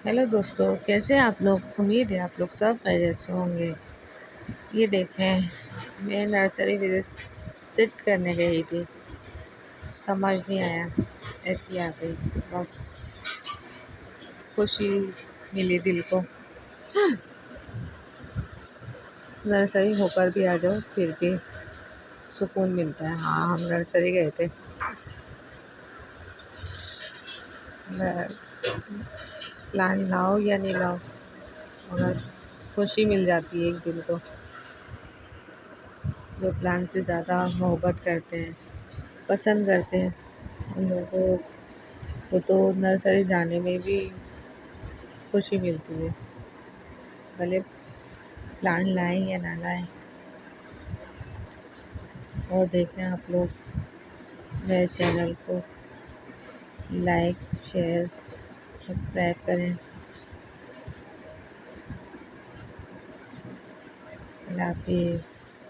Hello दोस्तों, कैसे हैं आप लोग। उम्मीद है आप लोग सब खैरियत से होंगे। ये देखें, मैं नर्सरी विजिट करने गई थी। समझ नहीं आया, ऐसी आ गई। बस खुशी मिली दिल को। नर्सरी होकर भी आ जाओ फिर भी सुकून मिलता है। हाँ, हम नर्सरी गए थे। प्लांट लाओ या नहीं लाओ, मगर खुशी मिल जाती है एक दिल को। जो प्लांट से ज़्यादा मोहब्बत करते हैं, पसंद करते हैं, उन लोगों को तो नर्सरी जाने में भी खुशी मिलती है। भले प्लांट लाएं या ना लाएं। और देखें आप लोग, मेरे चैनल को लाइक, शेयर, सब्सक्राइब करें। अल्लाह हाफिज़।